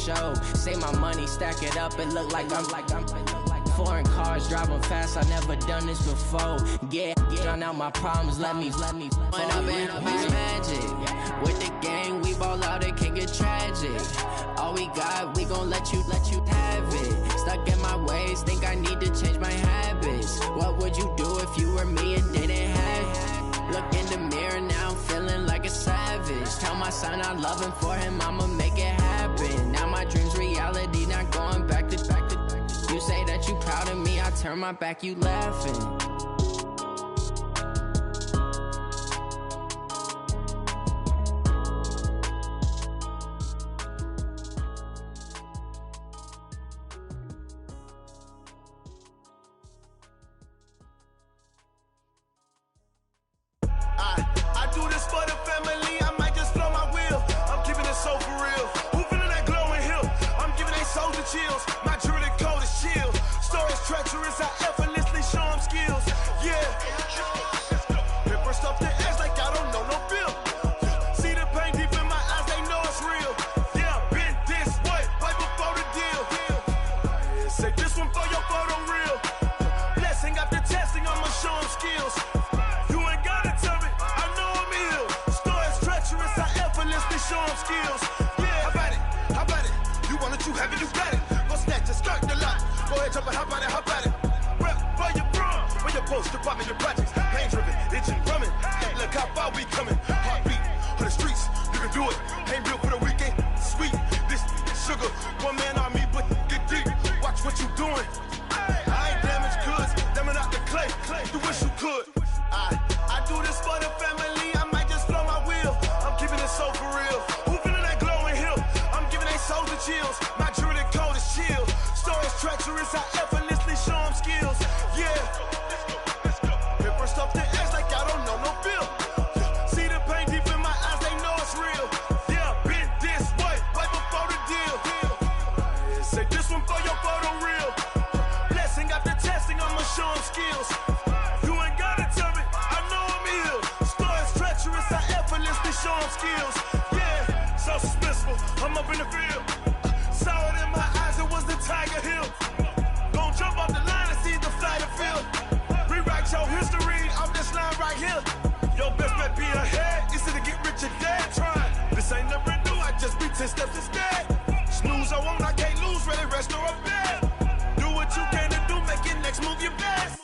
show. Say my money, stack it up, it look like I'm foreign cars, driving fast, I never done this before. Yeah, drown out my problems, let me When up it's magic. With the gang, we ball out, it can get tragic. All we got, we gon' let you have it. Stuck in my ways, think I need to change my habits. What would you do if you were me and didn't have it? Look in the mirror, now I'm feeling like a savage. Tell my son I love him, for him I'ma make it happen. Now my dream's reality, not going back to You say that you proud of me, I turn my back, you laughing. I do this for the family, I might just blow my wheel. I'm keeping it so for real. Who feeling that glowing hill? I'm giving they souls the chills. My jewelry cold as chill. Stories treacherous, I effortlessly show them skills. Yeah. Paper stuff the edge like I don't know no bill. See the pain deep in my eyes, they know it's real. Yeah, been this way, right before the deal. Say this one for your photo real. Blessing after testing, I'ma show them skills. You ain't gotta tell me, I know I'm ill. Stories treacherous, I effortlessly show them skills. Yeah, how about it? You want it, you have it, you got it. Go snatch it, skirt the lot. Go ahead, jump it, how about it? Rep for your bro, for your post, department, your projects. Pain driven, itching, drumming. Hey, look how far we coming. Heartbeat for the streets, you can do it. Ain't built for the weekend, sweet. This sugar, one man army, but get deep. Watch what you doing. I ain't damaged goods, damn it out the clay. You wish you could. I do this for the family, I might just blow my wheel. I'm keeping it so for real. Who feeling that glowing hill? I'm giving they souls the chills. My jewelry cold as chill. Stories treacherous, I effortlessly show them skills. Yeah. Paper stuff the edge like I don't know no bill. See the pain deep in my eyes, they know it's real. Yeah, been this way, right before the deal. Say this one for your photo real. Blessing after testing, I'ma show them skills. You ain't gotta tell me, I know I'm ill. Stories treacherous, I effortlessly show them skills. Yeah, so suspenseful, I'm up in the field. Saw it in my eyes, it was the Tiger Hill. Gon' jump off the line and see the flight of field. Rewrite your history off this line right here. Your best bet be ahead, easy to get rich or dead. Trying, this ain't never new, I just be 10 steps instead. Snooze I won't, I can't lose, ready, rest or a bed. Do what you can to do, make your next move your best.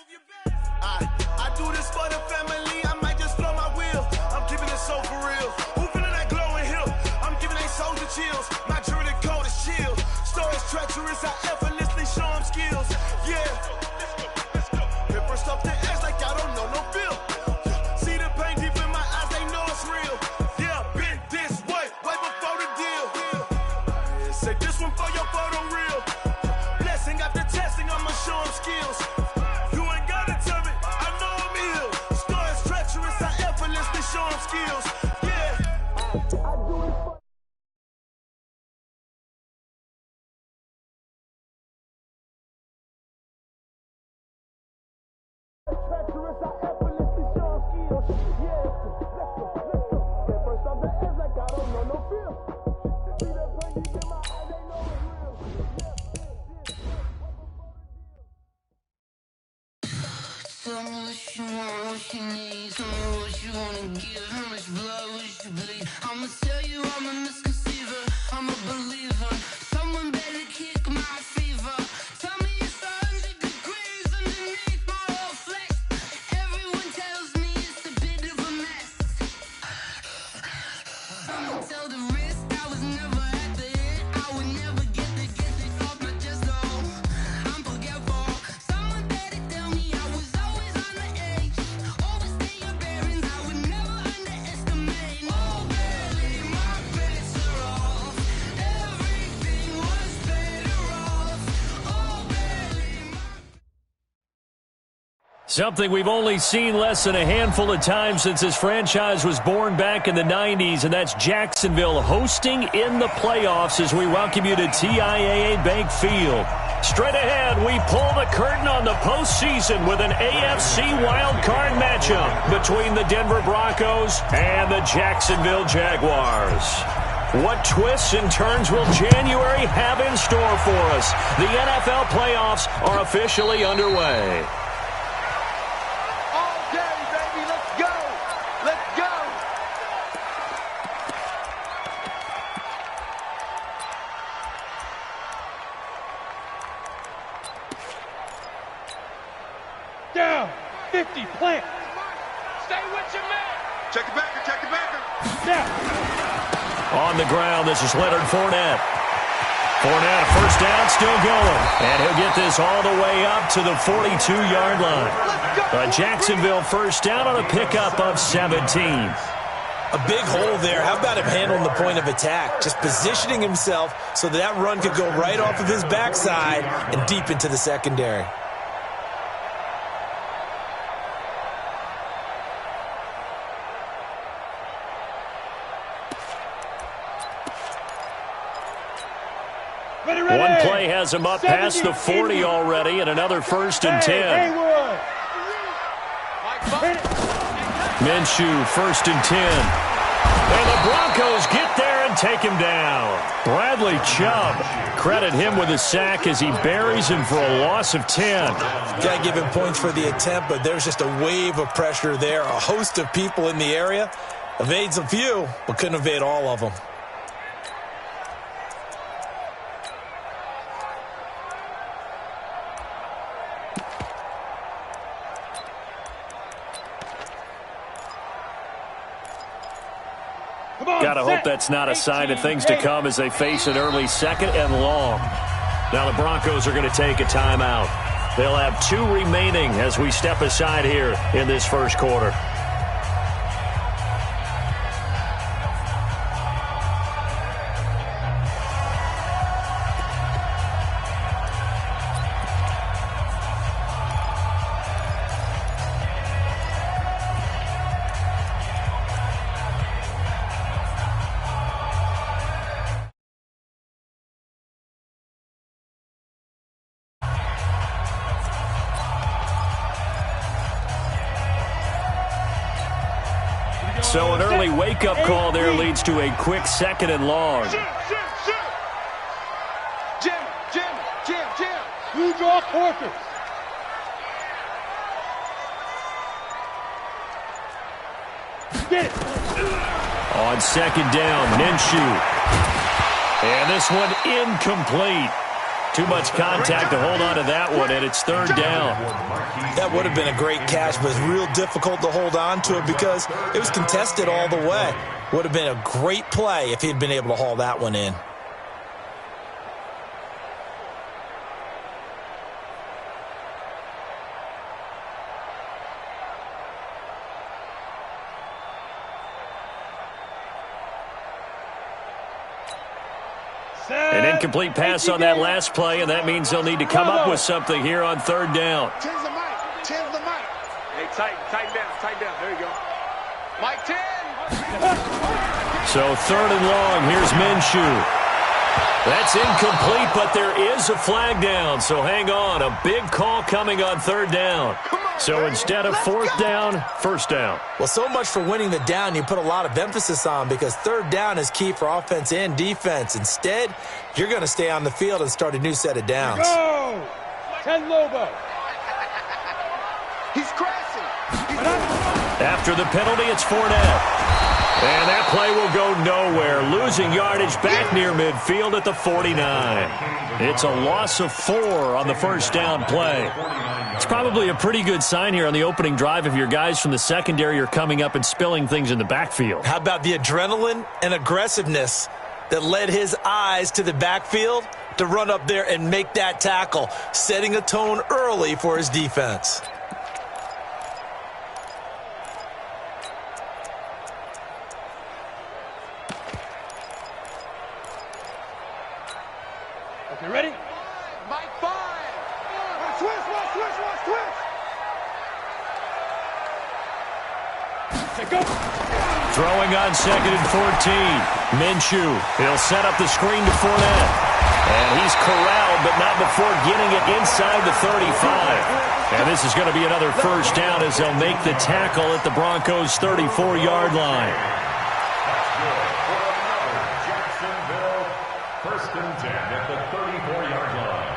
I do this for the family, I might just blow my wheel. I'm keeping it so for real. Who feeling that glowing hill? I'm giving they souls the chills. My jewelry cold as chill. Stories treacherous, I effortlessly show them skills. Yeah. Paper stuff the edge like I don't know no bill. See the pain deep in my eyes, they know it's real. Yeah, been this way, right before the deal. Say this one for your photo real. Blessing after testing, I'ma show them skills. You ain't gotta tell me, I know I'm ill. Stories treacherous, I effortlessly show them skills. Yeah. I do it for treacherous, I effortlessly show them skills. Yeah, let's go. Paper stuff the edge like I don't know no feel. See that pain deep in my eyes, they know it's real. Tell me what you want, what you need. Tell me what you wanna give. How much blood would you bleed? I'ma tell you I'm a misconceiver. I'm a believer. Someone better kick my fever. Tell me it's 100 degrees underneath my whole flesh. Everyone tells me it's a bit of a mess. I'ma tell the risk I was never at the end. I would never get this off my chest though. I'm forgetful. Someone better tell me I was always on the edge. Overstay your bearings, I would never underestimate. Oh barely, my bets are off. Everything was better off. Oh barely, my Something we've only seen less than a handful of times since this franchise was born back in the 90s, and that's Jacksonville hosting in the playoffs as we welcome you to TIAA Bank Field. Straight ahead, we pull the curtain on the postseason with an AFC wildcard matchup between the Denver Broncos and the Jacksonville Jaguars. What twists and turns will January have in store for us? The NFL playoffs are officially underway. All day, baby. Let's go. Let's go. Down. 50. Plant. Stay with your man. Check it backer. Check it backer. Now. On the ground, this is Leonard Fournette. Fournette, a first down, still going. And he'll get this all the way up to the 42-yard line. Jacksonville first down on a pickup of 17. A big hole there. How about him handling the point of attack? Just positioning himself so that run could go right off of his backside and deep into the secondary. One play has him up past the 40 already, and another first and 10. Minshew, first and 10. And the Broncos get there and take him down. Bradley Chubb, credit him with a sack as he buries him for a loss of 10. Got to give him points for the attempt, but there's just a wave of pressure there. A host of people in the area. Evades a few, but couldn't evade all of them. Gotta hope that's not a sign of things to come as they face an early second and long. Now the Broncos are going to take a timeout. They'll have 2 remaining as we step aside here in this first quarter. So an early wake-up call there leads to a quick second and long. Jim. You draw quarters. Get it. On second down, Minshew. And this one incomplete. Too much contact to hold on to that one, and it's third down. That would have been a great catch, but it's real difficult to hold on to it because it was contested all the way. Would have been a great play if he'd been able to haul that one in. An incomplete pass on that last play, and that means they'll need to come up with something here on third down. Change the mic. Hey, tighten down. There you go. Mike 10. So third and long, here's Minshew. That's incomplete, but there is a flag down, so hang on. A big call coming on third down. So instead of fourth down, first down. Well, so much for winning the down you put a lot of emphasis on because third down is key for offense and defense. Instead, you're going to stay on the field and start a new set of downs. Go! 10 Lobo. He's crashing. After the penalty, it's Fournette. And that play will go nowhere, losing yardage back near midfield at the 49. It's a loss of 4 on the first down play. It's probably a pretty good sign here on the opening drive if your guys from the secondary are coming up and spilling things in the backfield. How about the adrenaline and aggressiveness that led his eyes to the backfield to run up there and make that tackle, setting a tone early for his defense. Okay, ready? Mike 5. Watch twist. Okay, go. Throwing on second and 14. Minshew, he'll set up the screen to Fournette. And he's corralled, but not before getting it inside the 35. And this is going to be another first down as they'll make the tackle at the Broncos' 34-yard line. First and 10 at the 34-yard line.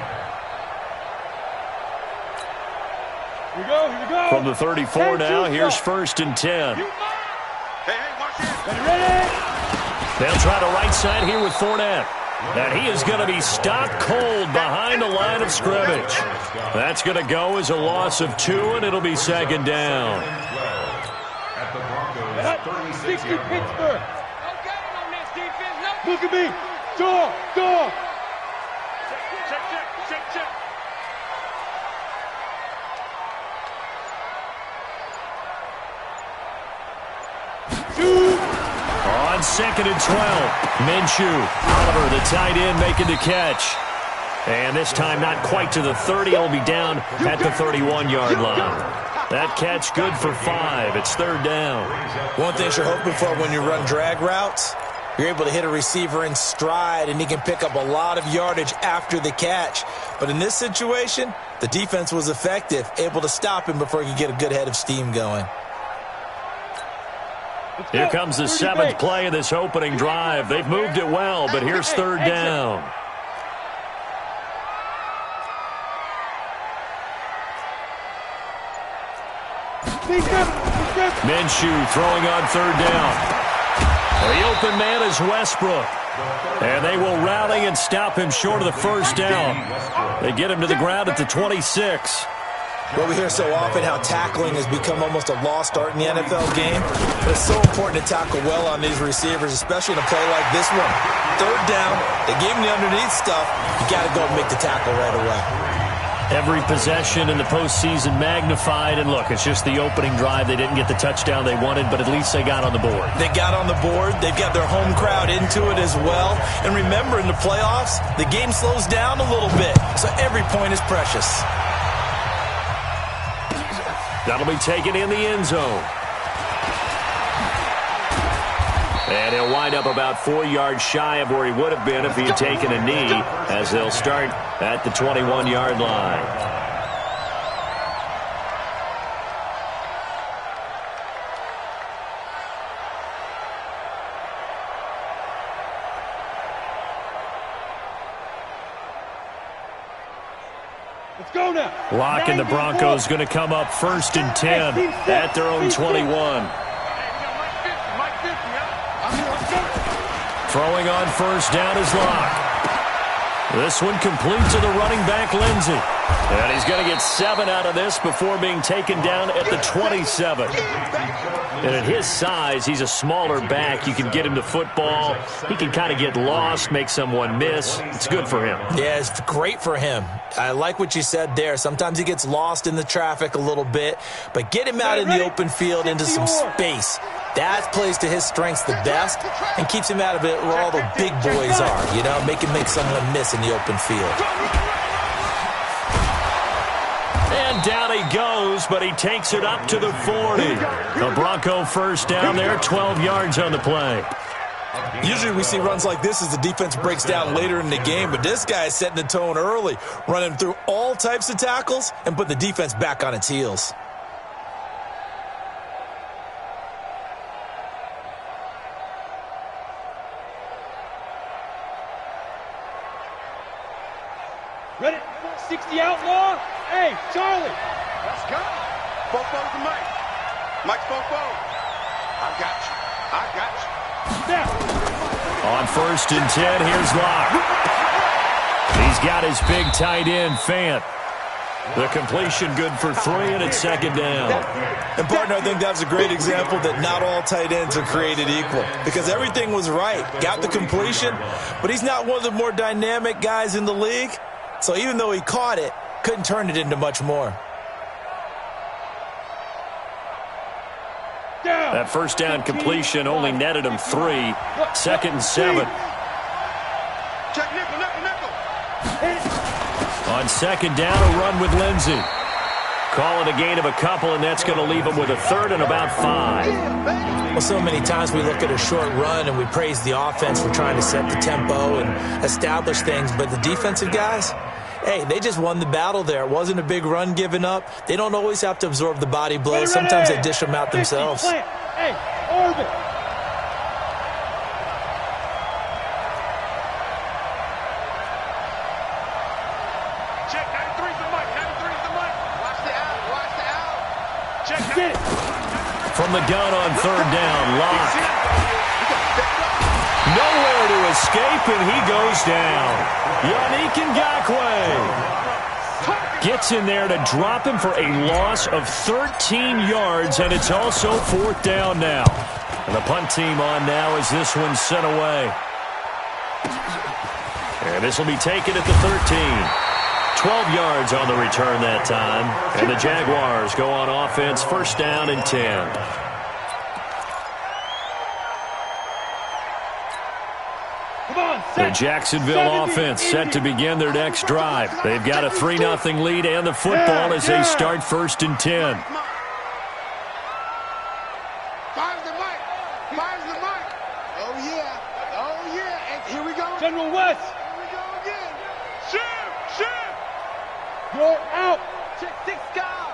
Here we go, here we go. From the 34 now, here's first and 10. Hey, watch this. Ready? They'll try the right side here with Fournette. And he is going to be stopped cold behind the line of scrimmage. That's going to go as a loss of 2, and it'll be second down. At the Broncos, 60 36-yard line. Pittsburgh. Look at me. Door. Check. On second and 12, Minshew. Oliver, the tight end, making the catch. And this time not quite to the 30. He'll be down at the 31-yard line. That catch good for 5. It's third down. One thing you're hoping for when you run drag routes, you're able to hit a receiver in stride, and he can pick up a lot of yardage after the catch. But in this situation, the defense was effective, able to stop him before he could get a good head of steam going. Here comes the 7th play of this opening drive. They've moved it well, but here's third down. Minshew throwing on third down. The open man is Westbrook. And they will rally and stop him short of the first down. They get him to the ground at the 26. Well, we hear so often how tackling has become almost a lost art in the NFL game. But it's so important to tackle well on these receivers, especially in a play like this one. Third down, they gave him the underneath stuff. You got to go and make the tackle right away. Every possession in the postseason magnified. And look, it's just the opening drive. They didn't get the touchdown they wanted, but at least they got on the board. They got on the board. They've got their home crowd into it as well. And remember, in the playoffs, the game slows down a little bit. So every point is precious. That'll be taken in the end zone. And he'll wind up about 4 yards shy of where he would have been if he had taken a knee, as they'll start at the 21-yard line. Let's go now. Lock and the Broncos going to come up first and 10 at their own 21. Throwing on first down is Locke. This one complete to the running back, Lindsey. And he's going to get 7 out of this before being taken down at the 27. And at his size, he's a smaller back. You can get him the football. He can kind of get lost, make someone miss. It's good for him. Yeah, it's great for him. I like what you said there. Sometimes he gets lost in the traffic a little bit, but get him out in the open field into some space. That plays to his strengths the best and keeps him out of it where all the big boys are, you know, make someone miss in the open field. And down he goes, but he takes it up to the 40. The Bronco first down there, 12 yards on the play. Usually we see runs like this as the defense breaks down later in the game, but this guy is setting the tone early, running through all types of tackles and put the defense back on its heels. Ready? 60 outlaw. Hey, Charlie. Let's go. Fofo to Mike. Mike Fofo. I got you. Now. On first and 10, here's Locke. He's got his big tight end, Fant. The completion good for 3, and it's second down. And, partner, I think that was a great example that not all tight ends are created equal because everything was right. Got the completion, but he's not one of the more dynamic guys in the league. So even though he caught it, couldn't turn it into much more. That first down completion only netted him 3. Second and 7. Check nickel. On second down, a run with Lindsey. Call it a gain of a couple, and that's going to leave him with a third and about 5. Well, so many times we look at a short run and we praise the offense for trying to set the tempo and establish things, but the defensive guys, hey, they just won the battle there. It wasn't a big run given up. They don't always have to absorb the body blows. Sometimes they dish them out themselves. Hey, orbit. Get it. From the gun on third down, Locke. Nowhere to escape, and he goes down. Yannick Ngakoue gets in there to drop him for a loss of 13 yards, and it's also fourth down now. And the punt team on now as this one's sent away. And this will be taken at the 13. 12 yards on the return that time. And the Jaguars go on offense, first down and 10. The Jacksonville offense set to begin their next drive. They've got a 3-0 lead and the football as they start first and 10. Fires the mic. Fires the mic. Oh, yeah. Oh, yeah. And here we go. General West. Here we go again. Shoot. You're out. Check 6 guys.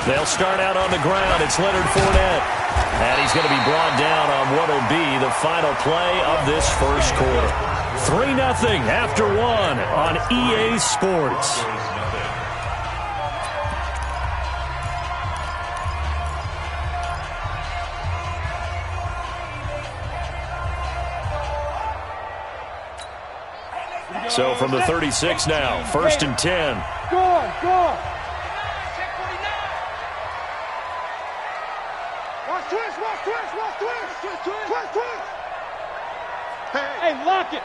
They'll start out on the ground. It's Leonard Fournette. And he's going to be brought down on what will be the final play of this first quarter. 3-0 after 1 on EA Sports. So from the 36 now, first and 10. Go on. Twist. Hey, lock it.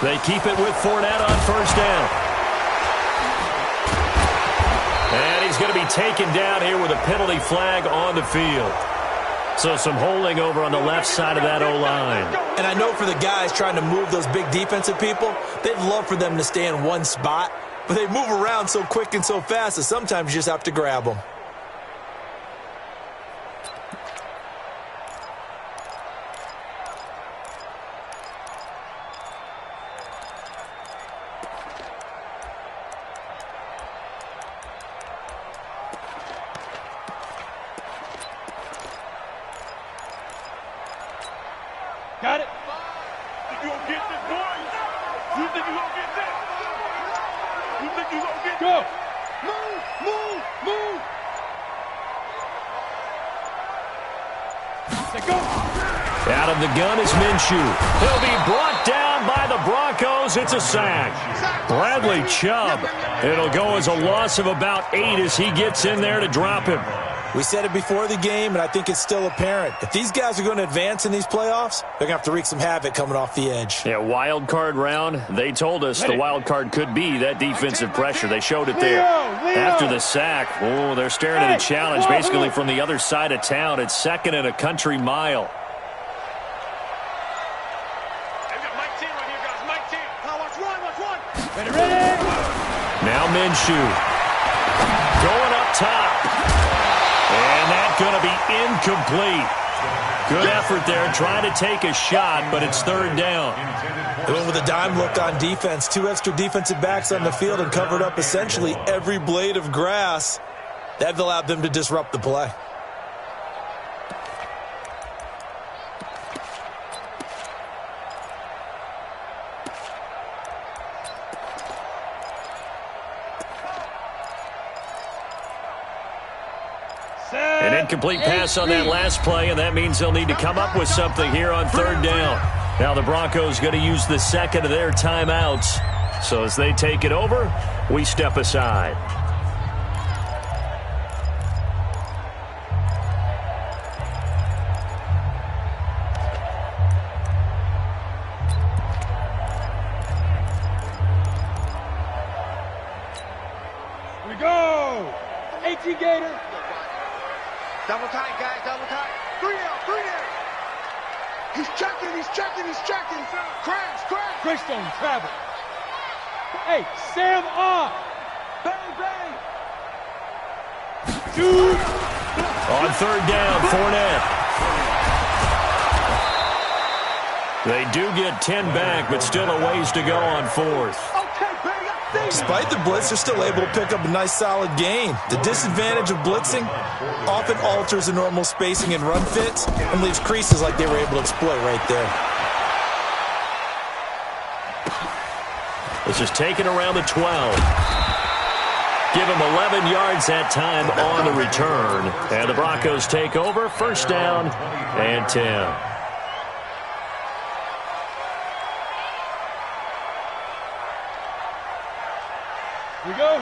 They keep it with Fournette on first down. And he's going to be taken down here with a penalty flag on the field. So some holding over on the left side of that O-line. And I know for the guys trying to move those big defensive people, they'd love for them to stay in one spot. But they move around so quick and so fast that sometimes you just have to grab them. Got it. You gonna get this, boy? You think you gonna get this? You think you gonna get Go. Move. Say go. Out of the gun is Minshew. He'll be brought down by the Broncos. It's a sack. Bradley Chubb. It'll go as a loss of about 8 as he gets in there to drop him. We said it before the game, and I think it's still apparent. If these guys are going to advance in these playoffs, they're going to have to wreak some havoc coming off the edge. Yeah, wild card round. They told us the wild card could be that defensive pressure. They showed it there. After the sack, they're staring at a challenge basically from the other side of town. It's second and a country mile. Mike 10 right here, guys. Mike 10. Watch one. Ready. Now Minshew. Going up top. And that's going to be incomplete. Good effort there, trying to take a shot, but it's third down. They went with a dime look on defense. 2 extra defensive backs on the field and covered up essentially every blade of grass. That allowed them to disrupt the play. An incomplete pass on that last play, and that means they'll need to come up with something here on third down. Now the Broncos going to use the second of their timeouts. So as they take it over, we step aside. Here we go. 18 Gator. Double tight, guys. Double tight. 3 out. He's checking. Crash. Greystone travel. Hey, Sam on. Bang. Dude. On third down, Fournette. They do get 10 back, but still a ways to go on fourth. Okay, baby. Despite the blitz, they're still able to pick up a nice solid gain. The disadvantage of blitzing often alters the normal spacing and run fits and leaves creases like they were able to exploit right there. Broncos just taking around the 12. Give him 11 yards that time on the return. And the Broncos take over, first down and 10.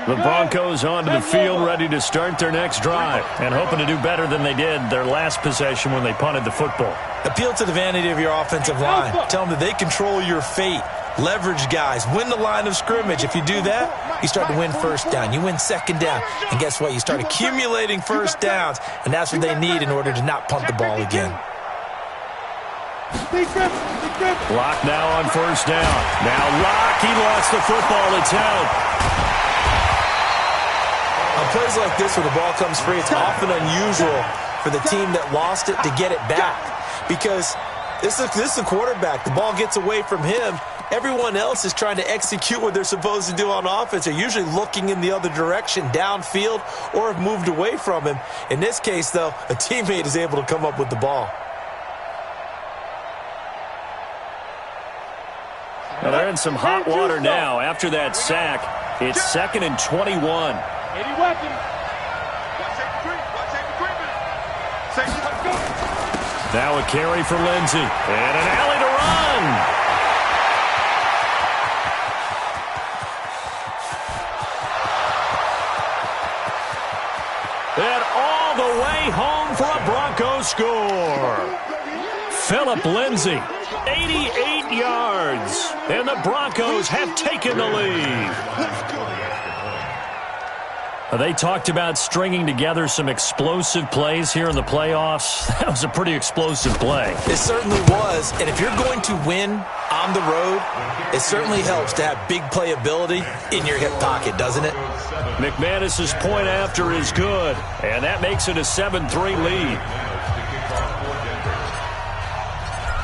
The Broncos onto the field, ready to start their next drive, and hoping to do better than they did their last possession when they punted the football. Appeal to the vanity of your offensive line. Tell them that they control your fate. Leverage guys. Win the line of scrimmage. If you do that, you start to win first down. You win second down. And guess what? You start accumulating first downs, and that's what they need in order to not punt the ball again. Lock now on first down. Now Lock, he lost the football. It's out. On plays like this where the ball comes free, it's often unusual for the team that lost it to get it back. Because this is the quarterback. The ball gets away from him. Everyone else is trying to execute what they're supposed to do on offense. They're usually looking in the other direction, downfield, or have moved away from him. In this case, though, a teammate is able to come up with the ball. Well, they're in some hot water now after that sack. It's 2nd and 21. Now a carry for Lindsey. And an alley to run. And all the way home for a Broncos score. Phillip Lindsey, 88 yards. And the Broncos have taken the lead. They talked about stringing together some explosive plays here in the playoffs. That was a pretty explosive play. It certainly was. And if you're going to win on the road, it certainly helps to have big playability in your hip pocket, doesn't it? McManus's point after is good, and that makes it a 7-3 lead.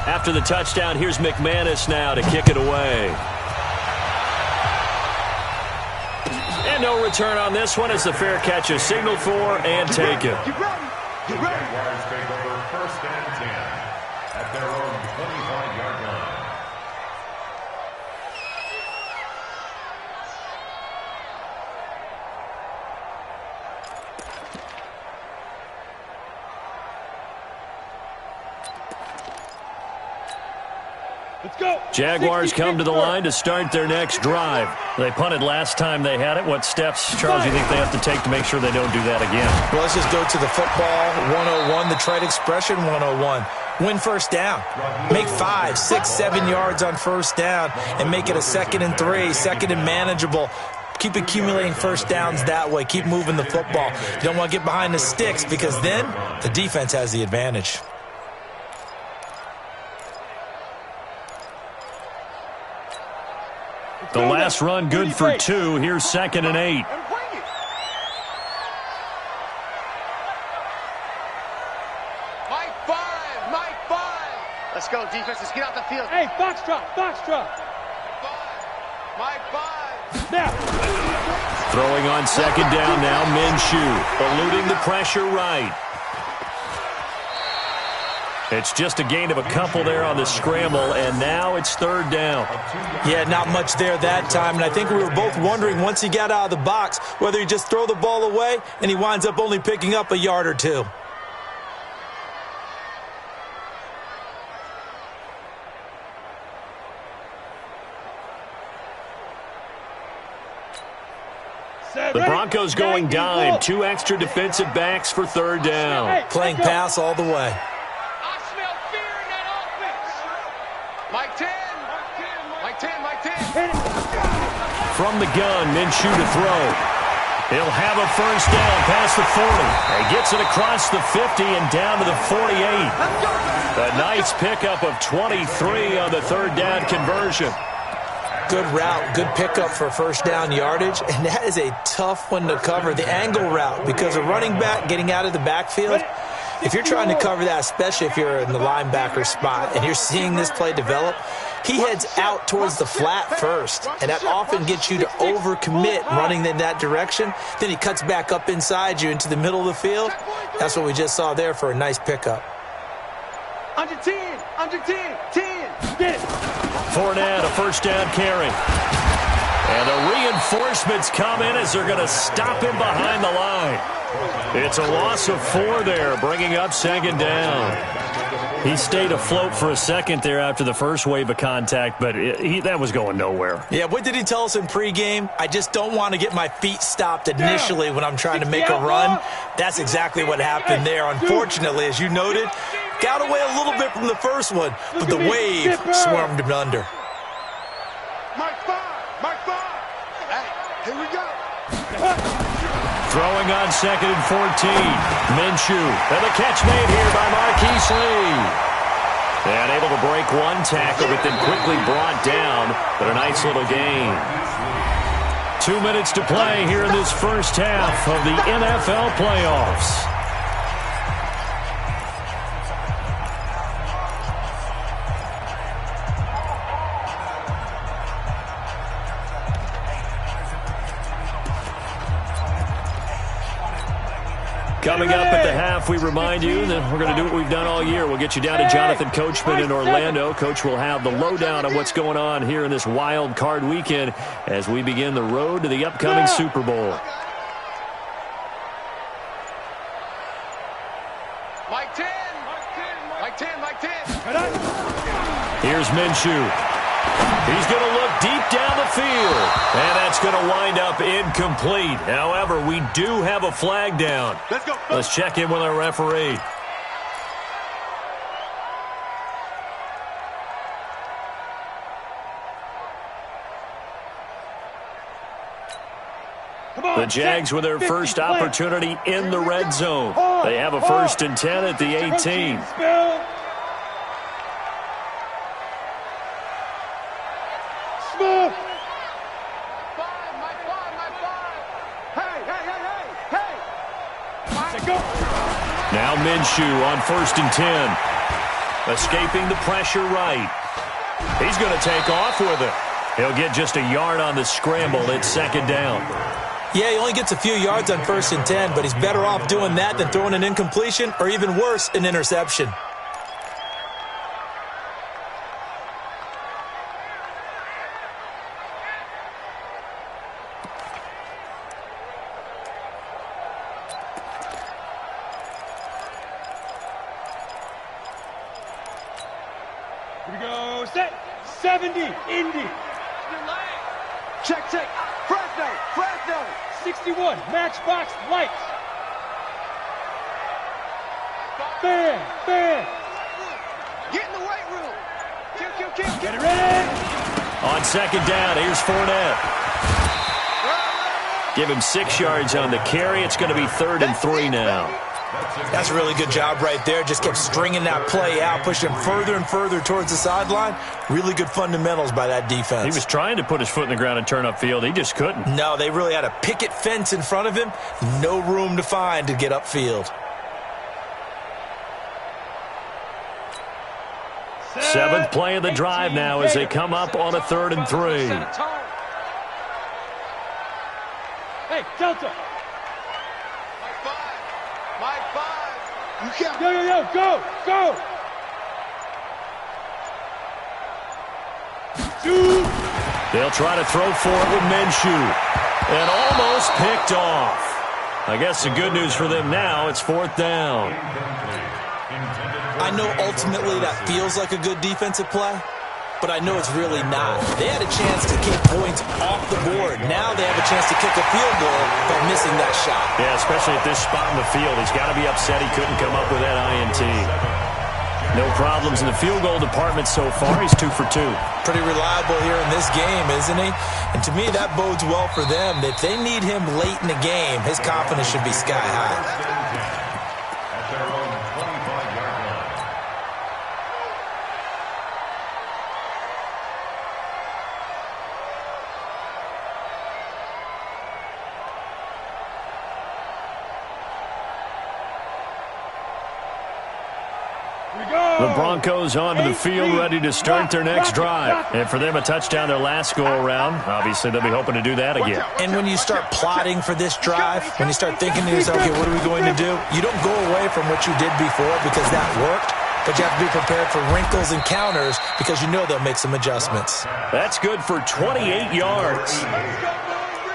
After the touchdown, here's McManus now to kick it away. And no return on this one as the fair catch is signaled for and taken. Jaguars take over first and 10 at their own 25-yard line. Let's go. Jaguars come to the line to start their next drive. They punted last time they had it. What steps, Charles, you think they have to take to make sure they don't do that again? Well, let's just go to the football 101, the trade expression 101. Win first down. Make 5, 6, 7 yards on first down and make it a 2nd and 3, 2nd and manageable. Keep accumulating first downs that way. Keep moving the football. You don't want to get behind the sticks because then the defense has the advantage. The last run good for 2. Here's 2nd and 8. Mike 5. Let's go, defense. Let's get out the field. Hey, Foxtrot. Mike 5. Now. Throwing on 2nd down now, Minshew. Eluding the pressure right. It's just a gain of a couple there on the scramble, and now it's 3rd down. Yeah, not much there that time, and I think we were both wondering once he got out of the box whether he just throw the ball away and he winds up only picking up a yard or 2. The Broncos going dime. 2 extra defensive backs for 3rd down. Playing pass all the way. I smell fear in that offense. Mike 10. From the gun, Minshew to throw. He'll have a first down past the 40. He gets it across the 50 and down to the 48. A nice pickup of 23 on the 3rd down conversion. Good route, good pickup for first down yardage, and that is a tough one to cover, the angle route, because a running back getting out of the backfield, if you're trying to cover that, especially if you're in the linebacker spot and you're seeing this play develop, he heads out towards the flat first, and that often gets you to overcommit running in that direction. Then he cuts back up inside you into the middle of the field. That's what we just saw there for a nice pickup. Under 10. Get it. Fournette, a first down carry. And the reinforcements come in as they're going to stop him behind the line. It's a loss of 4 there, bringing up second down. He stayed afloat for a second there after the first wave of contact, but that was going nowhere. Yeah, what did he tell us in pregame? I just don't want to get my feet stopped initially when I'm trying to make a run. That's exactly what happened there. Unfortunately, as you noted, got away a little bit from the first one, but the wave swarmed him under. Mark 5. Hey, here we go. Throwing on 2nd and 14. Minshew. And the catch made here by Marquise Lee. And able to break one tackle, but then quickly brought down. But a nice little gain. 2 minutes to play here in this first half of the NFL playoffs. Coming up at the half, we remind you that we're going to do what we've done all year. We'll get you down to Jonathan Coachman in Orlando. Coach will have the lowdown on what's going on here in this wild card weekend as we begin the road to the upcoming Super Bowl. Mike 10. Here's Minshew. He's going to look deep down the field, and that's going to wind up incomplete. However, we do have a flag down. Let's go. Let's check in with our referee. The Jags with their first opportunity in the red zone. They have a 1st and 10 at the 18. Now Minshew on 1st and 10. Escaping the pressure right. He's going to take off with it. He'll get just a yard on the scramble. It's 2nd down. Yeah, he only gets a few yards on 1st and 10, but he's better off doing that than throwing an incompletion or even worse, an interception. Here we go. Set. 70. Indy. Check. Fresno. 61. Matchbox lights. Bam. Get in the weight room. Kill. Get it ready. On 2nd down, here's Fournette. Give him 6 yards on the carry. It's going to be 3rd and 3 now. That's a really good job right there. Just kept stringing that play out, pushing him further and further towards the sideline. Really good fundamentals by that defense. He was trying to put his foot in the ground and turn upfield. He just couldn't. No, they really had a picket fence in front of him. No room to find to get upfield. 7th play of the drive now as they come up on a 3rd and 3. Hey, Delta. Mike 5. You can't. Yo, go. They'll try to throw for it with Minshew. And almost picked off. I guess the good news for them now, it's 4th down. I know ultimately that feels like a good defensive play, but I know it's really not. They had a chance to kick points off the board. Now they have a chance to kick a field goal by missing that shot. Yeah, especially at this spot in the field. He's got to be upset he couldn't come up with that INT. No problems in the field goal department so far. He's 2 for 2. Pretty reliable here in this game, isn't he? And to me, that bodes well for them. If they need him late in the game, his confidence should be sky high. The Broncos onto the field, ready to start their next drive. And for them, a touchdown their last go-around. Obviously, they'll be hoping to do that again. And when you start plotting for this drive, when you start thinking to yourself, okay, what are we going to do? You don't go away from what you did before because that worked. but you have to be prepared for wrinkles and counters because you know they'll make some adjustments. That's good for 28 yards.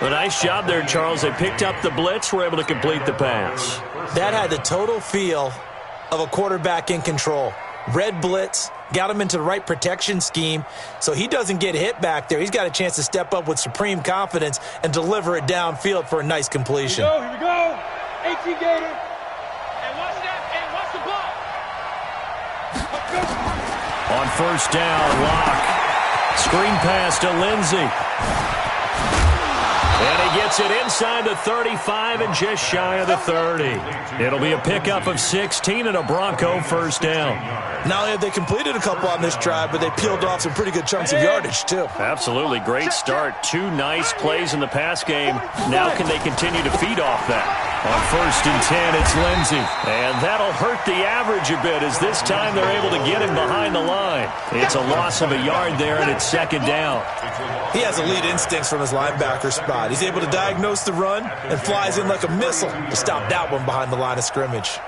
A nice job there, Charles. They picked up the blitz, were able to complete the pass. That had the total feel of a quarterback in control. Red blitz, got him into the right protection scheme, so he doesn't get hit back there. He's got a chance to step up with supreme confidence and deliver it downfield for a nice completion. Here we go. 18 Gator. And watch that. And watch the ball. On first down, Locke. Screen pass to Lindsey. And he gets it inside the 35 and just shy of the 30. It'll be a pickup of 16 and a Bronco first down. Not only have they completed a couple on this drive, but they peeled off some pretty good chunks of yardage, too. Absolutely. Great start. 2 nice plays in the pass game. Now can they continue to feed off that? On first and 10, it's Lindsey. And that'll hurt the average a bit as this time they're able to get him behind the line. It's a loss of a yard there, and it's second down. He has elite instincts from his linebacker spot. He's able to diagnose the run and flies in like a missile to stop that one behind the line of scrimmage.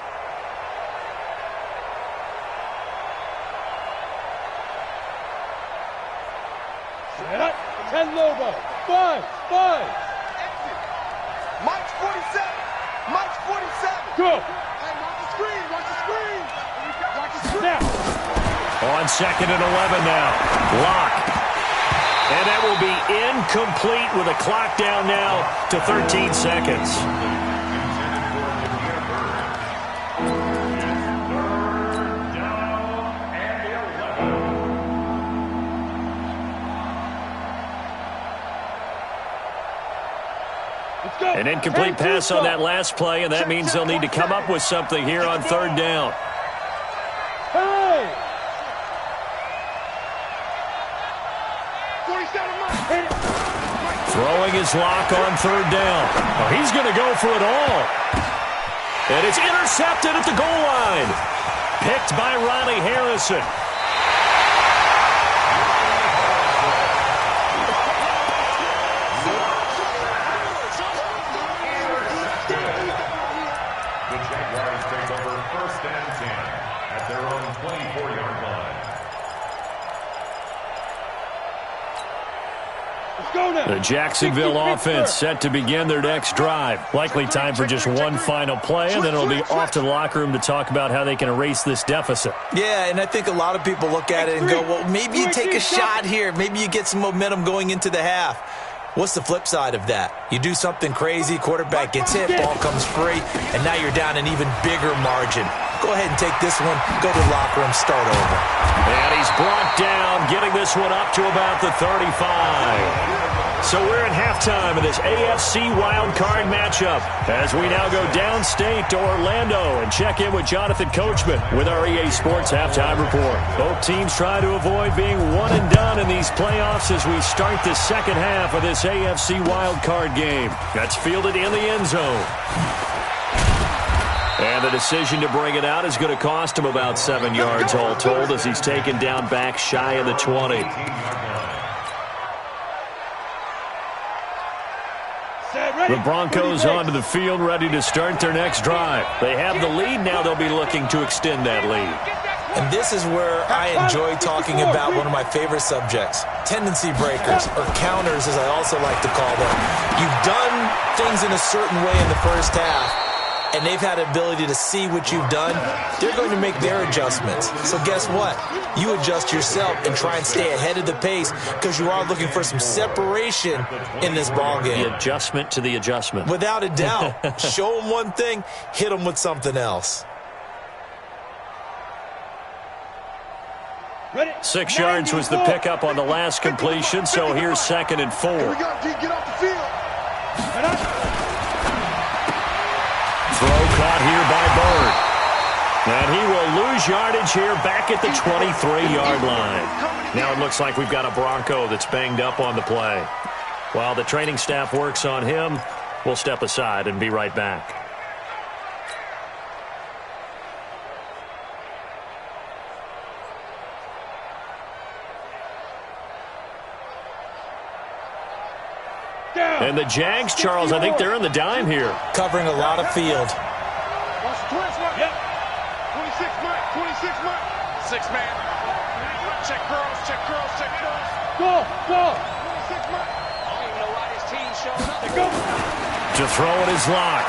Set up. 10 Lobo. 5. Mike's 47. Mike's 47. Go. Hey, watch the screen. Watch the screen. Watch the screen. Now. On second and 11 now. Locke. And that will be incomplete with a clock down now to 13 seconds. An incomplete pass on that last play, and that means they'll need to come up with something here on third down. Hey. Throwing his Locke on third down. Oh, he's going to go for it all. And it's intercepted at the goal line. Picked by Ronnie Harrison. The Jaguars take over first and 10 at their own 24-yard line. The Jacksonville offense set to begin their next drive. Likely time for just one final play, and then it'll be off to the locker room to talk about how they can erase this deficit. Yeah, and I think a lot of people look at it and go, well, maybe you take a shot here. Maybe you get some momentum going into the half. What's the flip side of that? You do something crazy, quarterback gets hit, ball comes free, and now you're down an even bigger margin. Go ahead and take this one, go to the locker room, start over. And he's brought down, getting this one up to about the 35. So we're in halftime of this AFC wildcard matchup as we now go downstate to Orlando and check in with Jonathan Coachman with our EA Sports Halftime Report. Both teams try to avoid being one and done in these playoffs as we start the second half of this AFC wildcard game. That's fielded in the end zone. And the decision to bring it out is going to cost him about 7 yards all told as he's taken down back shy of the 20. The Broncos onto the field, ready to start their next drive. They have the lead. Now they'll be looking to extend that lead. And this is where I enjoy talking about one of my favorite subjects, tendency breakers, or counters as I also like to call them. You've done things in a certain way in the first half, and they've had the ability to see what you've done. They're going to make their adjustments. So guess what? You adjust yourself and try and stay ahead of the pace because you are looking for some separation in this ballgame. The adjustment to the adjustment. Without a doubt. Show them one thing, hit them with something else. 6 yards was the pickup on the last completion, so here's 2nd and 4. Here we go, D. Get off the field. Throw caught here by Bird. And he will lose yardage here back at the 23-yard line. Now it looks like we've got a Bronco that's banged up on the play. While the training staff works on him, we'll step aside and be right back. And the Jags, Charles, I think they're in the dime here. Covering a lot of field. 26 Mike, 26 Mike. 6 man. Check girls, check girls, check girls. Go, go. 26 Mike. I don't even know why this team showed up. Let go. To throw it is Locke.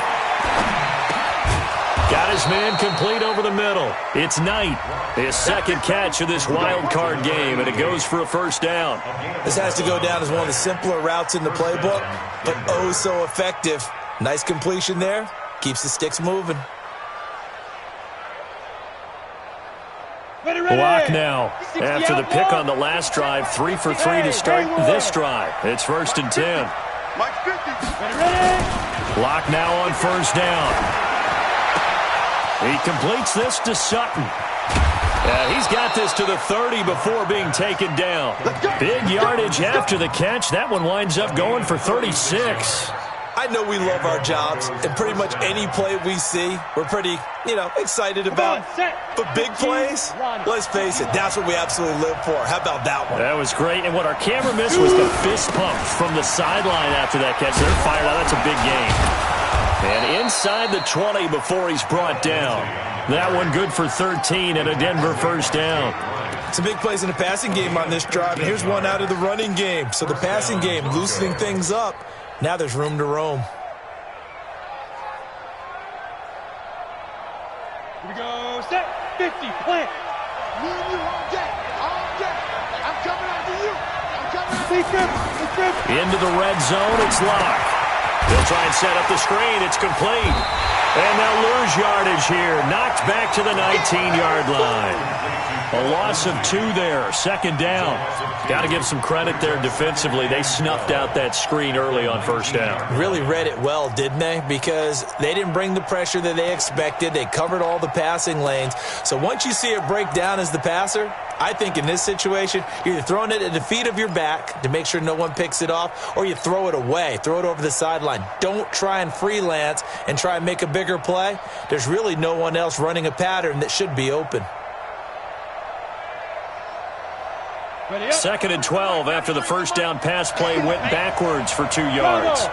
Got his man complete over the middle. It's Knight. His second catch of this wild card game, and it goes for a first down. This has to go down as one of the simpler routes in the playbook, but oh so effective. Nice completion there. Keeps the sticks moving. Block now. After the pick on the last drive, 3 for 3 to start this drive. It's 1st and 10. Mike 50. Ready. Block now on first down. He completes this to Sutton. He's got this to the 30 before being taken down. Big yardage after the catch. That one winds up going for 36. I know we love our jobs, and pretty much any play we see, we're pretty, excited about. But big plays, let's face it, that's what we absolutely live for. How about that one? That was great, and what our camera missed was the fist pump from the sideline after that catch. They're fired out. That's a big game. And inside the 20 before he's brought down. That one good for 13 and a Denver first down. Some big plays in the passing game on this drive, and here's one out of the running game. So the passing game loosening things up. Now there's room to roam. Here we go. Set. 50. Plant. Me and you all day. All day. I'm coming after you. I'm coming after you. Into the red zone, it's Locke. They'll try and set up the screen. It's complete. And they'll lose yardage here. Knocked back to the 19-yard line. A loss of 2 there. Second down. Got to give some credit there defensively. They snuffed out that screen early on first down. Really read it well, didn't they? Because they didn't bring the pressure that they expected. They covered all the passing lanes. So once you see it break down as the passer, I think in this situation, you're either throwing it at the feet of your back to make sure no one picks it off, or you throw it away, throw it over the sideline. Don't try and freelance and try and make a bigger play. There's really no one else running a pattern that should be open. 2nd and 12 after the first down pass play went backwards for 2 yards.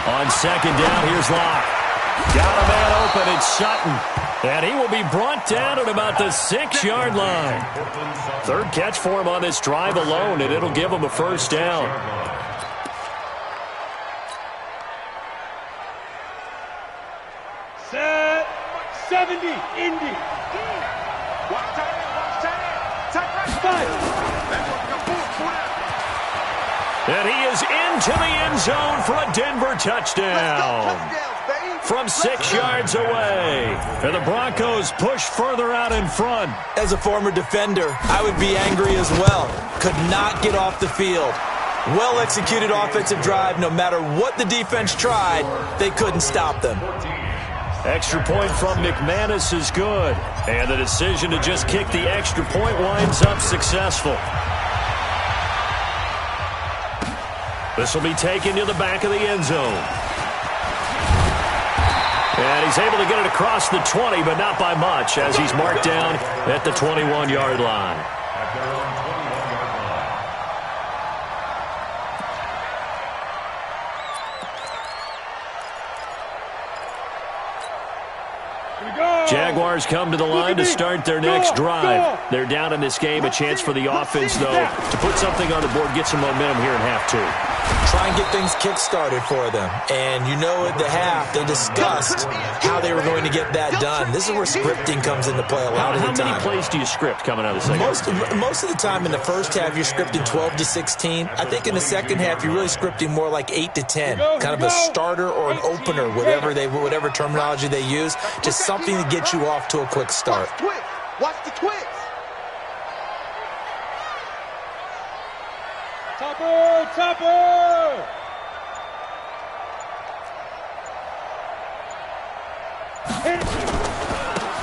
On second down, here's Locke. Got a man open, it's Sutton. And he will be brought down at about the 6-yard line. 3rd catch for him on this drive alone, and it'll give him a first down. Set. 70. Indy. Watch tight end. Tight right. 5. And he is into the end zone for a Denver touchdown. From 6 yards away. And the Broncos push further out in front. As a former defender, I would be angry as well. Could not get off the field. Well-executed offensive drive. No matter what the defense tried, they couldn't stop them. Extra point from McManus is good. And the decision to just kick the extra point winds up successful. This will be taken to the back of the end zone. And he's able to get it across the 20, but not by much, as he's marked down at the 21-yard line. At their own 21-yard line. Jaguars come to the line to start their next drive. They're down in this game. A chance for the offense, though, to put something on the board, get some momentum here in half 2. Try and get things kick-started for them. And at the half, they discussed how they were going to get that done. This is where scripting comes into play a lot of the time. How many plays do you script coming out of the second? Most of the time in the first half, you're scripting 12 to 16. I think in the second half, you're really scripting more like 8 to 10. Kind of a starter or an opener, whatever terminology they use. Just something to get you off to a quick start. Watch the twist. Topper!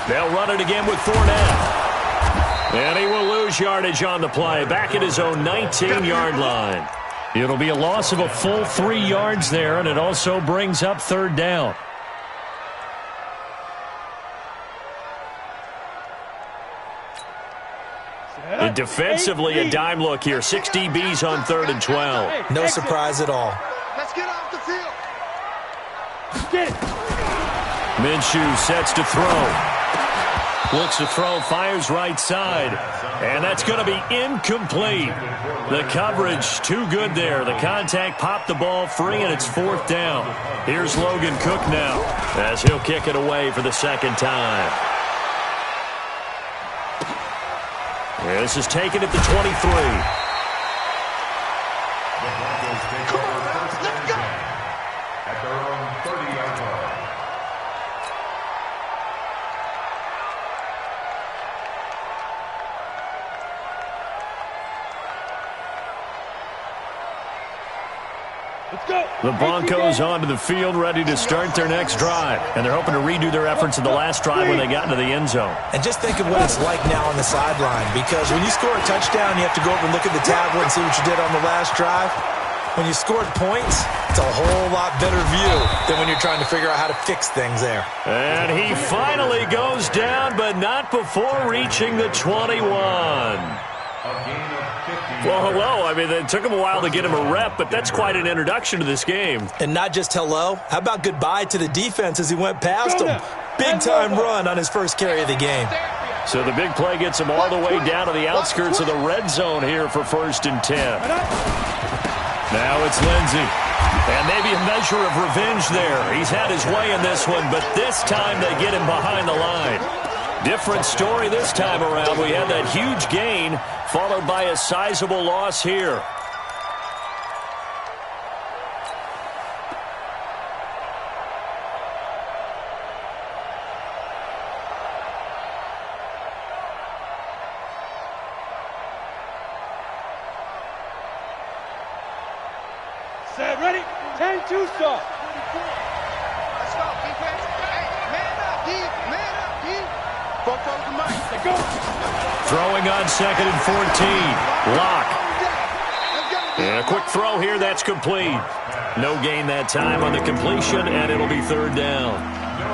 They'll run it again with Fournette. And he will lose yardage on the play. Back at his own 19-yard line. It'll be a loss of a full 3 yards there, and it also brings up 3rd down. And defensively, a dime look here. 6 DBs on 3rd and 12. No surprise at all. Let's get off the field. Get it. Minshew sets to throw. Looks to throw, fires right side. And that's going to be incomplete. The coverage too good there. The contact popped the ball free, and it's 4th down. Here's Logan Cook now as he'll kick it away for the 2nd time. This is taken at the 23. Come on, let's go. At their own 30-yard line. Let's go. The Broncos onto the field, ready to start their next drive. And they're hoping to redo their efforts in the last drive when they got into the end zone. And just think of what it's like now on the sideline, because when you score a touchdown, you have to go over and look at the tablet and see what you did on the last drive. When you scored points, it's a whole lot better view than when you're trying to figure out how to fix things there. And he finally goes down, but not before reaching the 21. Well, hello. I mean, it took him a while to get him a rep, but that's quite an introduction to this game. And not just hello. How about goodbye to the defense as he went past him? Big-time run on his first carry of the game. So the big play gets him all the way down to the outskirts of the red zone here for 1st and 10. Now it's Lindsey. And maybe a measure of revenge there. He's had his way in this one, but this time they get him behind the line. Different story this time around. We had that huge gain followed by a sizable loss here. Set, ready? 10-2 start. Let's go, defense. Hey, man up, D. Man up, D. Go for the mic. Let's go. Throwing on 2nd and 14. Lock. And a quick throw here. That's complete. No gain that time on the completion, and it'll be 3rd down.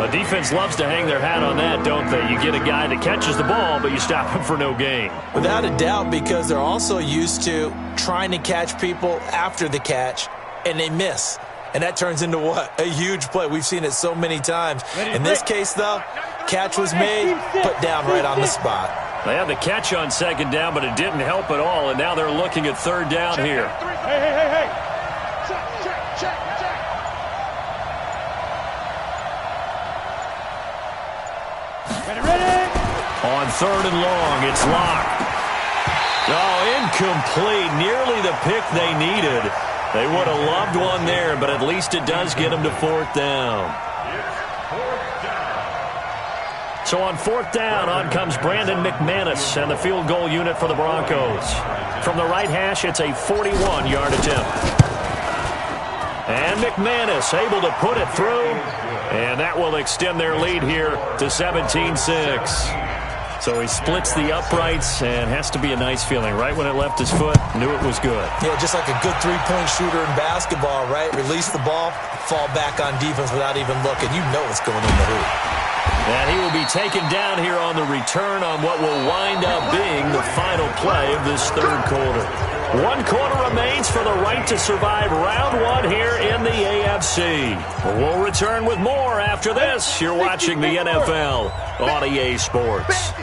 A defense loves to hang their hat on that, don't they? You get a guy that catches the ball, but you stop him for no gain. Without a doubt, because they're also used to trying to catch people after the catch, and they miss. And that turns into what? A huge play. We've seen it so many times. In this case, though, catch was made, put down right on the spot. They had the catch on 2nd down, but it didn't help at all, and now they're looking at 3rd down here. Hey. Check. Ready. On 3rd and long, it's Lock. Oh, incomplete. Nearly the pick they needed. They would have loved one there, but at least it does get them to 4th down. So on 4th down, on comes Brandon McManus and the field goal unit for the Broncos. From the right hash, it's a 41-yard attempt. And McManus able to put it through, and that will extend their lead here to 17-6. So he splits the uprights, and has to be a nice feeling. Right when it left his foot, knew it was good. Yeah, just like a good three-point shooter in basketball, right? Release the ball, fall back on defense without even looking. You know it's going in the hoop. And he will be taken down here on the return on what will wind up being the final play of this 3rd quarter. 1 quarter remains for the right to survive round 1 here in the AFC. We'll return with more after this. You're watching the NFL on EA Sports.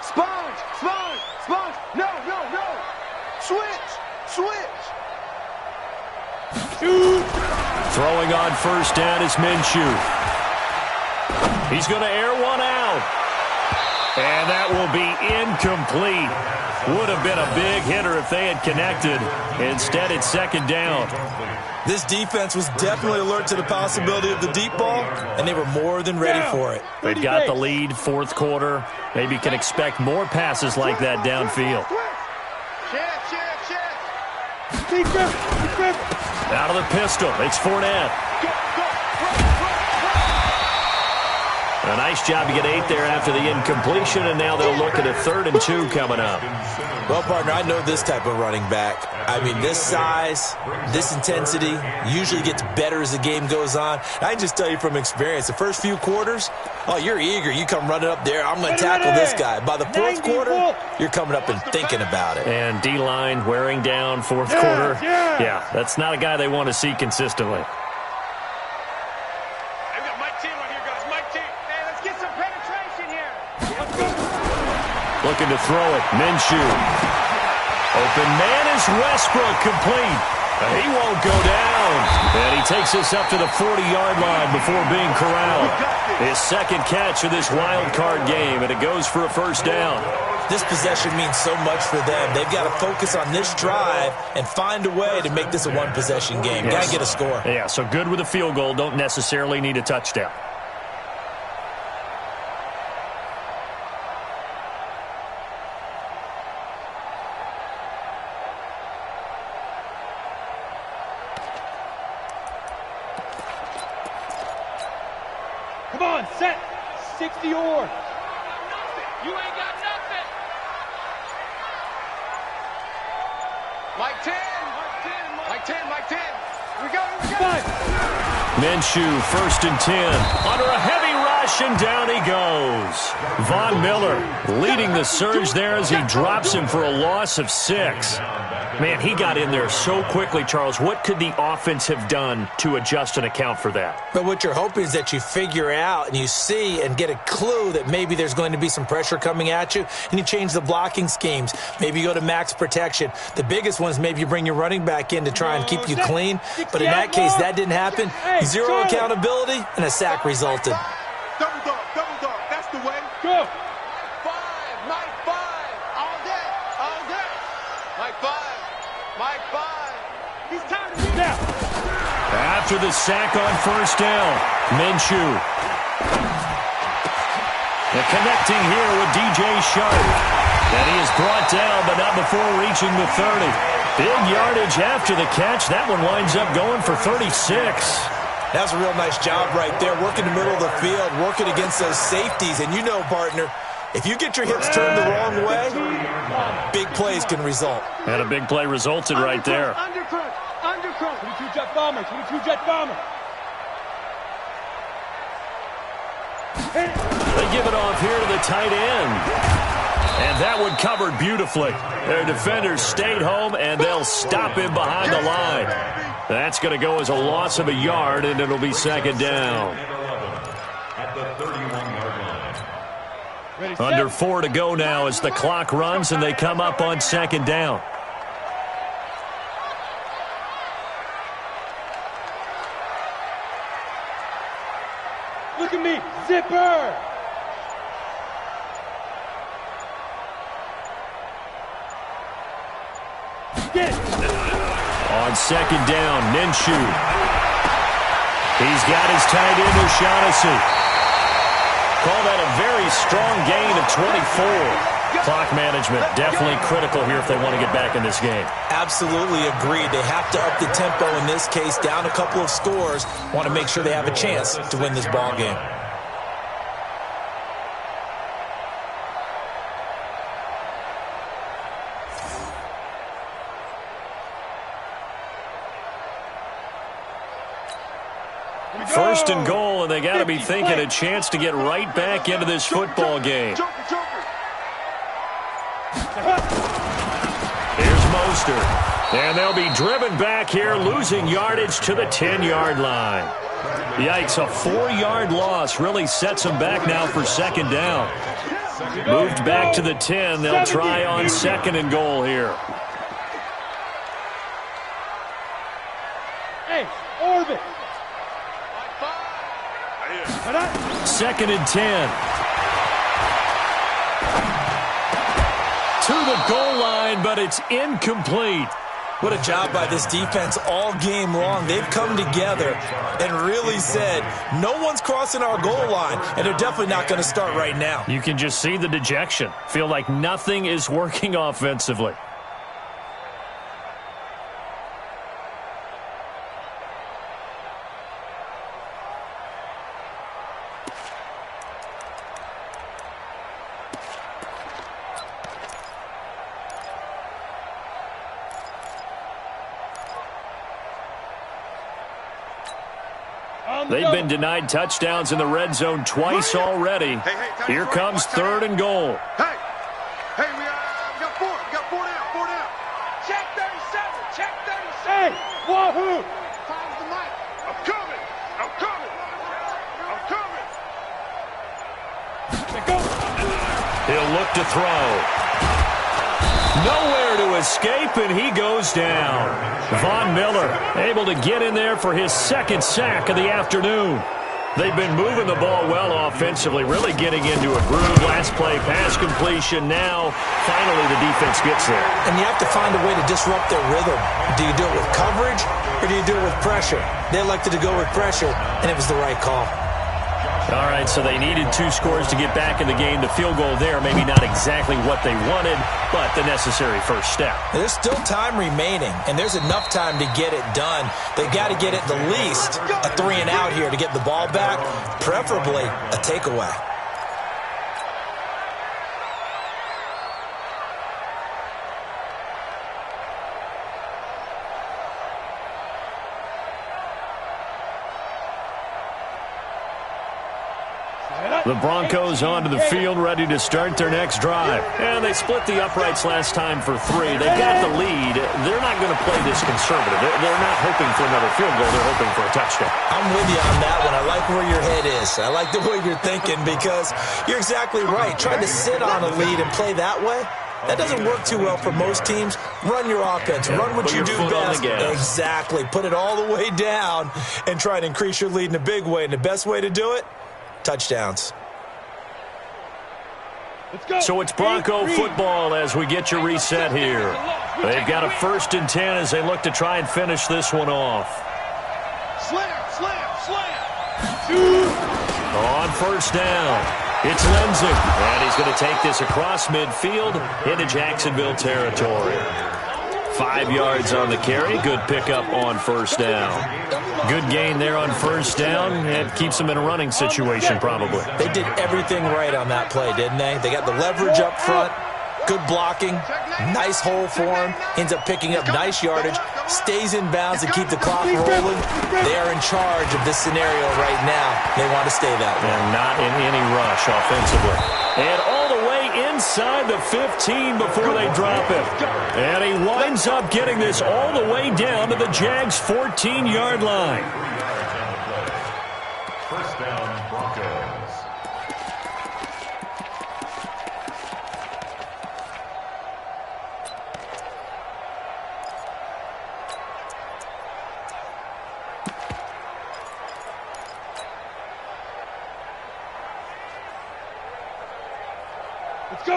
Sponge. No. Switch. Throwing on 1st down is Minshew. He's going to air one out. And that will be incomplete. Would have been a big hitter if they had connected. Instead, it's 2nd down. This defense was definitely alert to the possibility of the deep ball, and they were more than ready for it. They've got the lead, 4th quarter. Maybe can expect more passes like that downfield. Out of the pistol, it's Fournette. A Nice job to get 8 there after the incompletion, and now they'll look at a 3rd and 2 coming up. Well, partner, I know this type of running back. I mean, this size, this intensity usually gets better as the game goes on. I can just tell you from experience, the first few quarters, oh, you're eager. You come running up there, I'm going to tackle this guy. By the 4th quarter, you're coming up and thinking about it. And D-line wearing down 4th quarter. Yeah, that's not a guy they want to see consistently. Looking to throw it. Minshew. Open man is Westbrook, complete. He won't go down. And he takes us up to the 40-yard line before being corralled. His 2nd catch of this wild card game, and it goes for a 1st down. This possession means so much for them. They've got to focus on this drive and find a way to make this a one-possession game. Yes. Got to get a score. Yeah, so good with a field goal. Don't necessarily need a touchdown. Come on, set. 60 or. You ain't got nothing. Mike 10. Mike 10. Mike 10. We go. Minshew, 1st and 10. Under a heavy rush, and down he goes. Von Miller leading the surge there as he drops him for a loss of 6. Man, he got in there so quickly, Charles. What could the offense have done to adjust and account for that? But what you're hoping is that you figure out and you see and get a clue that maybe there's going to be some pressure coming at you, and you change the blocking schemes. Maybe you go to max protection. The biggest one is maybe you bring your running back in to try and keep you clean. But in that case, that didn't happen. Zero accountability, and a sack resulted. Double dog. That's the way. Go. 5. Mike 5. All day. Mike 5. Mike 5. He's tired of you now. After the sack on 1st down, Minshew. The connecting here with DJ Sharp. And he is brought down, but not before reaching the 30. Big yardage after the catch. That one winds up going for 36. That's a real nice job right there, working the middle of the field, working against those safeties. And you know, partner, if you get your hips turned the wrong way, big plays can result. And a big play resulted right there. Undercrunch. 22 jet bomber. They give it off here to the tight end. And that one covered beautifully. Their defenders stayed home, and they'll stop him behind the line. That's going to go as a loss of a yard, and it'll be 2nd down. At the 31-yard line. Under 4 to go now as the clock runs, and they come up on 2nd down. Look at me. Zipper. Get it. On 2nd down, Minshew. He's got his tight end, O'Shaughnessy. Call that a very strong gain of 24. Clock management definitely critical here if they want to get back in this game. Absolutely agreed. They have to up the tempo in this case, down a couple of scores. Want to make sure they have a chance to win this ball game. First and goal, and they got to be thinking a chance to get right back into this football game. Here's Mostert. And they'll be driven back here, losing yardage to the 10-yard line. Yikes, a 4-yard loss really sets them back now for 2nd down. Moved back to the 10. They'll try on 2nd and goal here. Hey, orbit. 2nd and 10. To the goal line, but it's incomplete. What a job by this defense all game long. They've come together and really said, no one's crossing our goal line, and they're definitely not going to start right now. You can just see the dejection. Feel like nothing is working offensively. They've been denied touchdowns in the red zone twice already. Here comes 3rd and goal. Hey, we got 4. We got 4 down. 4 down. Check 37. Check 37. Hey, wahoo! Time's the mic. I'm coming. I'm coming. I'm coming. He'll look to throw. Nowhere to escape, and he goes down. Von Miller able to get in there for his 2nd sack of the afternoon. They've been moving the ball well offensively, really getting into a groove. Last play, pass completion. Now, finally, the defense gets there. And you have to find a way to disrupt their rhythm. Do you do it with coverage, or do you do it with pressure? They elected to go with pressure, and it was the right call. All right, so they needed 2 scores to get back in the game. The field goal there, maybe not exactly what they wanted, but the necessary first step. There's still time remaining, and there's enough time to get it done. They've got to get at the least a 3-and-out here to get the ball back, preferably a takeaway. The Broncos onto the field, ready to start their next drive. And they split the uprights last time for 3. They've got the lead. They're not going to play this conservative. They're not hoping for another field goal. They're hoping for a touchdown. I'm with you on that one. I like where your head is. I like the way you're thinking because you're exactly right. Trying to sit on a lead and play that way, that doesn't work too well for most teams. Run your offense. Run what you do best. Exactly. Put it all the way down and try to increase your lead in a big way. And the best way to do it, touchdowns. So it's Bronco football as we get your reset here. They've got a 1st and 10 as they look to try and finish this one off. Slam. On 1st down, it's Lindsay. And he's going to take this across midfield into Jacksonville territory. 5 yards on the carry. Good pickup on 1st down. Good gain there on 1st down. It keeps them in a running situation probably. They did everything right on that play, didn't they? They got the leverage up front. Good blocking. Nice hole for him. Ends up picking up nice yardage. Stays in bounds to keep the clock rolling. They are in charge of this scenario right now. They want to stay that way. And not in any rush offensively. And all the way inside the 15 before they drop it. And he winds up getting this all the way down to the Jags' 14-yard line. 1st down, Broncos.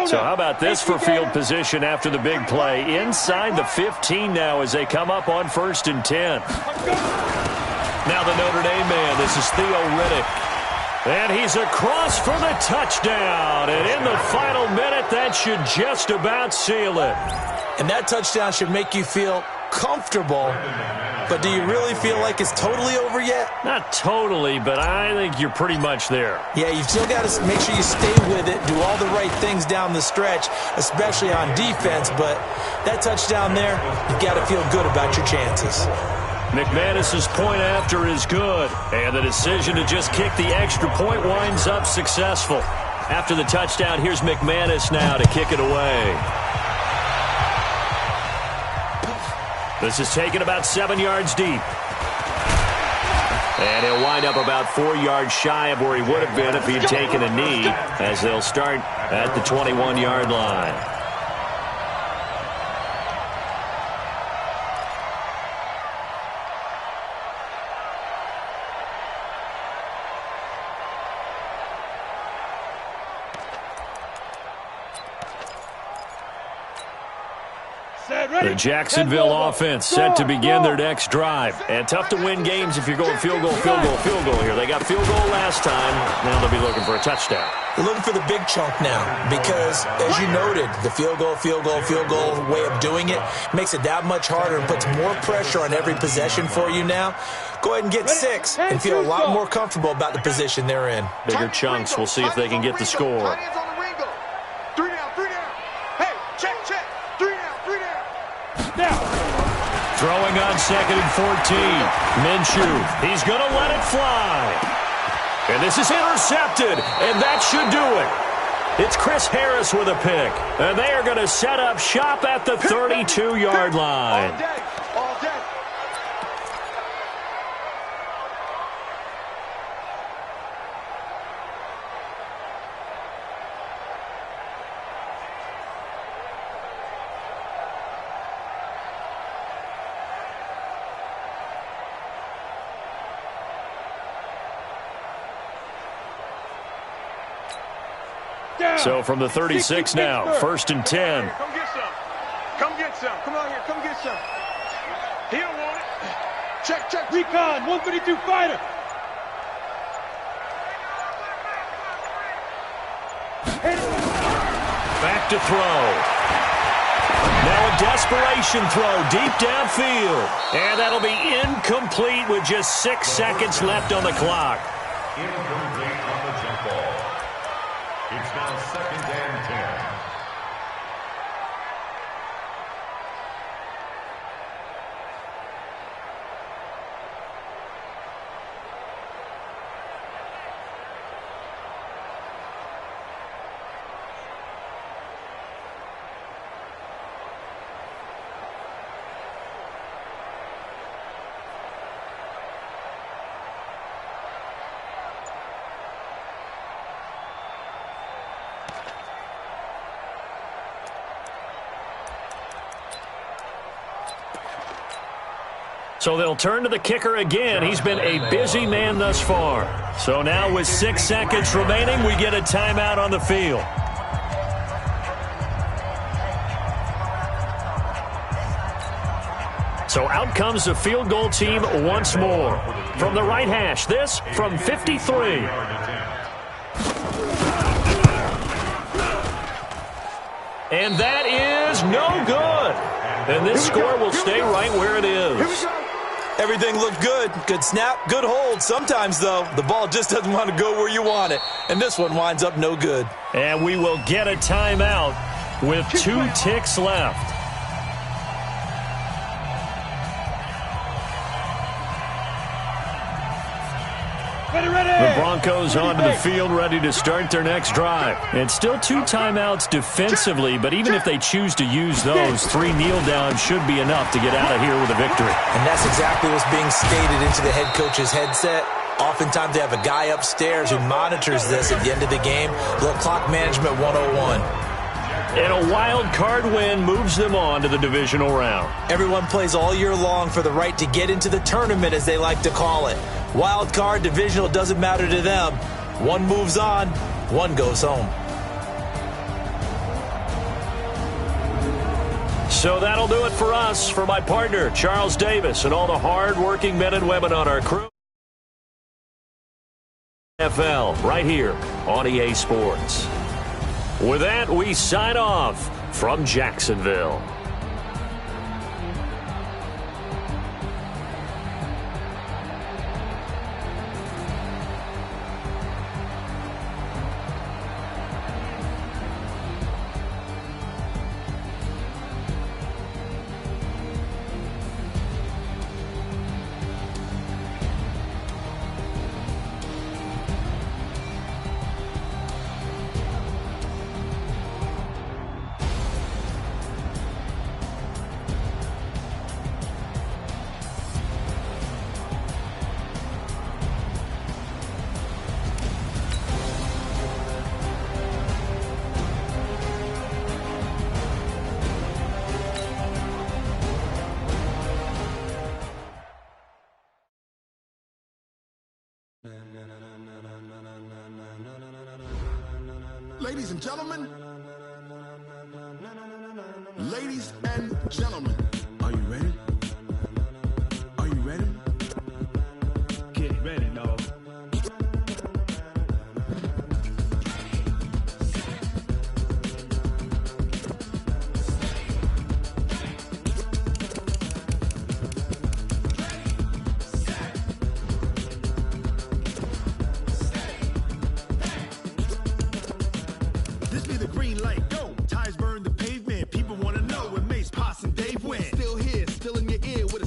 So how about this for field position after the big play? Inside the 15 now as they come up on 1st and 10. Now the Notre Dame man, this is Theo Riddick. And he's across for the touchdown. And in the final minute, that should just about seal it. And that touchdown should make you feel comfortable. But do you really feel like it's totally over yet? Not totally, but I think you're pretty much there. Yeah, you've still got to make sure you stay with it, do all the right things down the stretch, especially on defense. But that touchdown there, you've got to feel good about your chances. McManus's point after is good, and the decision to just kick the extra point winds up successful. After the touchdown, here's McManus now to kick it away. This is taken about 7 yards deep. And he'll wind up about 4 yards shy of where he would have been if he'd taken a knee, as they'll start at the 21-yard line. The Jacksonville offense set to begin their next drive. And tough to win games if you're going field goal here. They got field goal last time. Now they'll be looking for a touchdown. They're looking for the big chunk now because, as you noted, the field goal way of doing it makes it that much harder and puts more pressure on every possession for you now. Go ahead and get 6 and feel a lot more comfortable about the position they're in. Bigger chunks. We'll see if they can get the score. Throwing on 2nd and 14. Minshew, he's going to let it fly. And this is intercepted, and that should do it. It's Chris Harris with a pick, and they are going to set up shop at the 32-yard line. All day, all day. So from the 36 now, 1st and 10. Come get some. Come get some. Come on here. Come get some. He don't want it. Check. Recon, 132 fighter. Back to throw. Now a desperation throw deep downfield. And that'll be incomplete with just 6 seconds left on the clock. Incomplete on the jump ball. It's now 2nd and 10. So they'll turn to the kicker again. He's been a busy man thus far. So now with 6 seconds remaining, we get a timeout on the field. So out comes the field goal team once more. From the right hash, this from 53. And that is no good. And this score will stay right where it is. Everything looked good. Good snap, good hold. Sometimes, though, the ball just doesn't want to go where you want it. And this one winds up no good. And we will get a timeout with 2 ticks left. The Broncos onto the field ready to start their next drive. And still 2 timeouts defensively, but even if they choose to use those, 3 kneel downs should be enough to get out of here with a victory. And that's exactly what's being stated into the head coach's headset. Oftentimes they have a guy upstairs who monitors this at the end of the game. Little clock management 101. And a wild card win moves them on to the divisional round. Everyone plays all year long for the right to get into the tournament, as they like to call it. Wild card, divisional, doesn't matter to them. One moves on, one goes home. So that'll do it for us. For my partner, Charles Davis, and all the hard-working men and women on our crew. NFL, right here on EA Sports. With that, we sign off from Jacksonville. Ladies and gentlemen, ladies and gentlemen, are you ready? Are you ready? Get ready, dog. This be the green light, go. Tires burn the pavement. People want to know when Mace, Poss, and Dave win. Still here, still in your ear with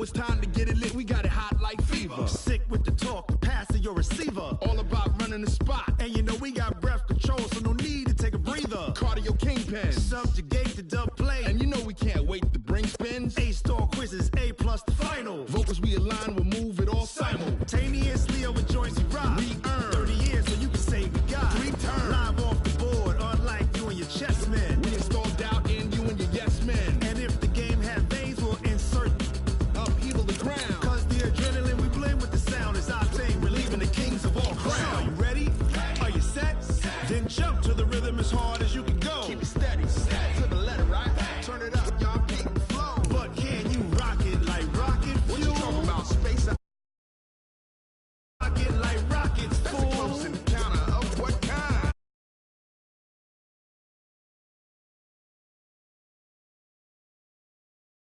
it's time to get it lit, we got it hot like fever. Sick with the talk, passing your receiver. All about running the spot. And you know we got breath control, so no need to take a breather. Cardio kingpin, subjugate